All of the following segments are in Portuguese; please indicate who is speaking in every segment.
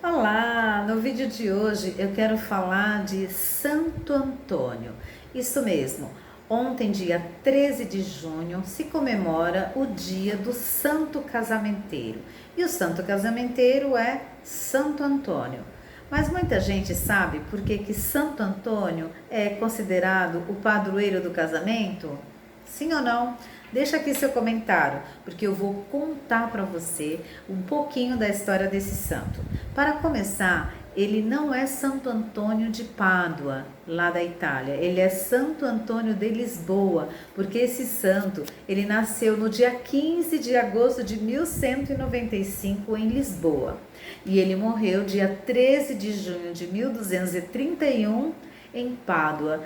Speaker 1: Olá! No vídeo de hoje eu quero falar de Santo Antônio. Isso mesmo, ontem, dia 13 de junho, se comemora o dia do Santo Casamenteiro. E o Santo Casamenteiro é Santo Antônio. Mas muita gente sabe por que Santo Antônio é considerado o padroeiro do casamento? Sim ou não? Deixa aqui seu comentário, porque eu vou contar para você um pouquinho da história desse santo. Para começar, ele não é Santo Antônio de Pádua, lá da Itália. Ele é Santo Antônio de Lisboa, porque esse santo, ele nasceu no dia 15 de agosto de 1195 em Lisboa. E ele morreu dia 13 de junho de 1231 em Pádua,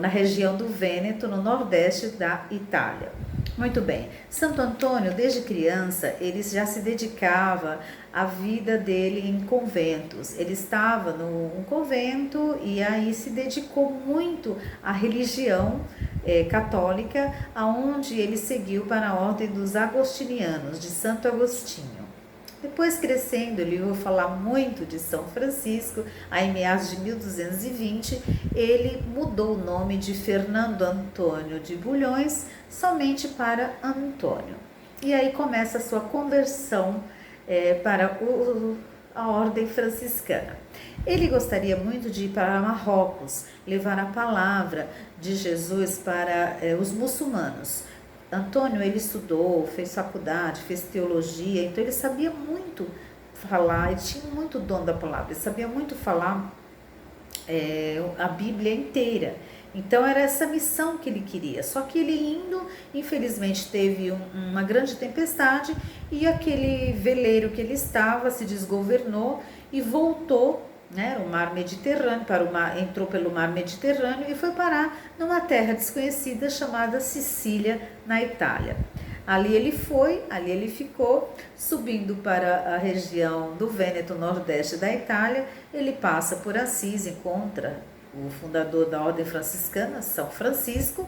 Speaker 1: na região do Vêneto, no nordeste da Itália. Muito bem, Santo Antônio, desde criança, ele já se dedicava à vida dele em conventos. Ele estava num convento e aí se dedicou muito à religião católica, aonde ele seguiu para a ordem dos agostinianos, de Santo Agostinho. Depois, crescendo, ele ouviu falar muito de São Francisco. Aí, em meados de 1220, ele mudou o nome de Fernando Antônio de Bulhões somente para Antônio. E aí começa a sua conversão para a ordem franciscana. Ele gostaria muito de ir para Marrocos, levar a palavra de Jesus para os muçulmanos. Antônio, ele estudou, fez faculdade, fez teologia, então ele sabia muito falar, ele tinha muito dom da palavra, ele sabia muito falar a Bíblia inteira. Então era essa missão que ele queria, só que ele indo, infelizmente teve uma grande tempestade e aquele veleiro que ele estava se desgovernou e voltou, né, o mar Mediterrâneo, entrou pelo mar Mediterrâneo e foi parar numa terra desconhecida chamada Sicília, na Itália. Ali ele ficou, subindo para a região do Vêneto, nordeste da Itália. Ele passa por Assis, encontra o fundador da ordem franciscana, São Francisco,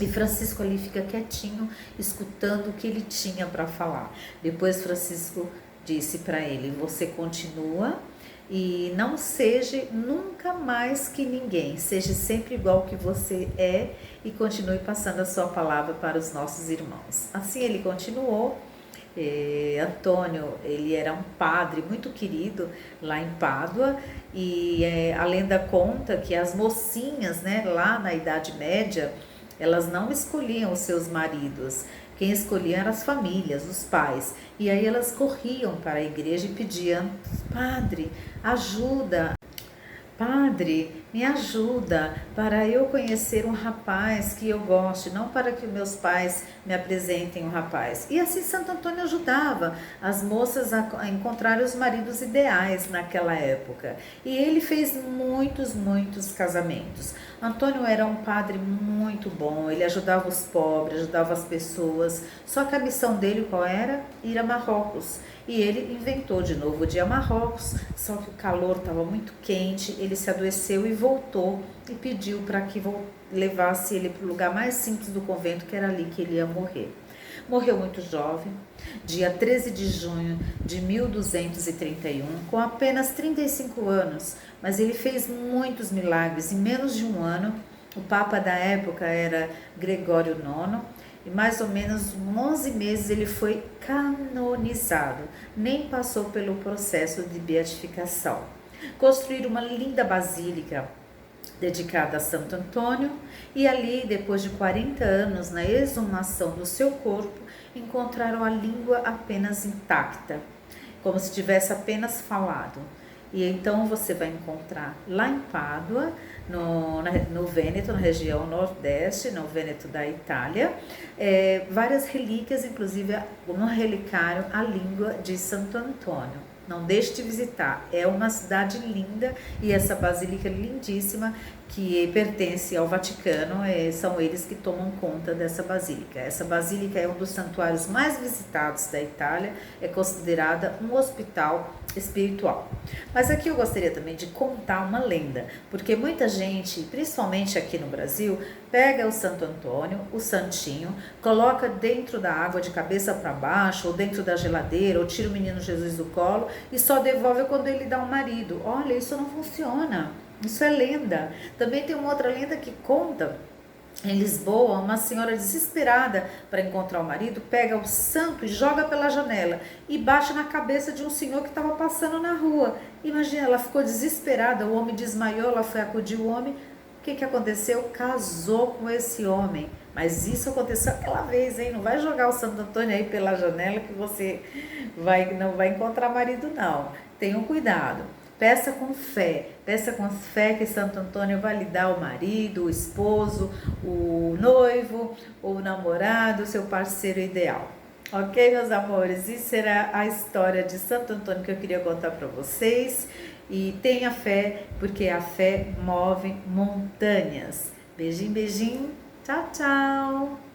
Speaker 1: e Francisco ali fica quietinho, escutando o que ele tinha para falar. Depois Francisco disse para ele: você continua e não seja nunca mais que ninguém, seja sempre igual que você é e continue passando a sua palavra para os nossos irmãos. Assim ele continuou. Antônio, ele era um padre muito querido lá em Pádua e a lenda conta que as mocinhas, né, lá na Idade Média, elas não escolhiam os seus maridos. Quem escolhia eram as famílias, os pais. E aí elas corriam para a igreja e pediam: padre, ajuda, padre, me ajuda para eu conhecer um rapaz que eu goste, não para que meus pais me apresentem um rapaz. E assim Santo Antônio ajudava as moças a encontrar os maridos ideais naquela época. E ele fez muitos casamentos. Antônio era um padre muito bom, ele ajudava os pobres, ajudava as pessoas, só que a missão dele qual era? Ir a Marrocos. E ele inventou de novo de ir a Marrocos, só que o calor estava muito quente, ele se adoeceu e voltou e pediu para que levasse ele para o lugar mais simples do convento, que era ali que ele ia morrer. Morreu muito jovem, dia 13 de junho de 1231, com apenas 35 anos, mas ele fez muitos milagres. Em menos de um ano, o Papa da época era Gregório IX, e mais ou menos 11 meses ele foi canonizado, nem passou pelo processo de beatificação. Construíram uma linda basílica dedicada a Santo Antônio, e ali, depois de 40 anos, na exumação do seu corpo, encontraram a língua apenas intacta, como se tivesse apenas falado. E então você vai encontrar lá em Pádua, no Vêneto, na região nordeste, no Vêneto da Itália, várias relíquias, inclusive um relicário, a língua de Santo Antônio. Não deixe de visitar, é uma cidade linda e essa basílica lindíssima que pertence ao Vaticano, são eles que tomam conta dessa basílica. Essa basílica é um dos santuários mais visitados da Itália, é considerada um hospital espiritual. Mas aqui eu gostaria também de contar uma lenda, porque muita gente, principalmente aqui no Brasil, pega o Santo Antônio, o santinho, coloca dentro da água de cabeça para baixo, ou dentro da geladeira, ou tira o menino Jesus do colo e só devolve quando ele dá um marido. Olha, isso não funciona. Isso é lenda. Também tem uma outra lenda que conta, em Lisboa, uma senhora desesperada para encontrar o marido, pega o santo e joga pela janela e bate na cabeça de um senhor que estava passando na rua. Imagina, ela ficou desesperada, o homem desmaiou, ela foi acudir o homem. O que aconteceu? Casou com esse homem. Mas isso aconteceu aquela vez, hein? Não vai jogar o Santo Antônio aí pela janela que você não vai encontrar marido, não. Tenham cuidado. Peça com fé que Santo Antônio vai lhe dar o marido, o esposo, o noivo, o namorado, o seu parceiro ideal. Ok, meus amores? Isso era a história de Santo Antônio que eu queria contar para vocês. E tenha fé, porque a fé move montanhas. Beijinho, beijinho. Tchau, tchau.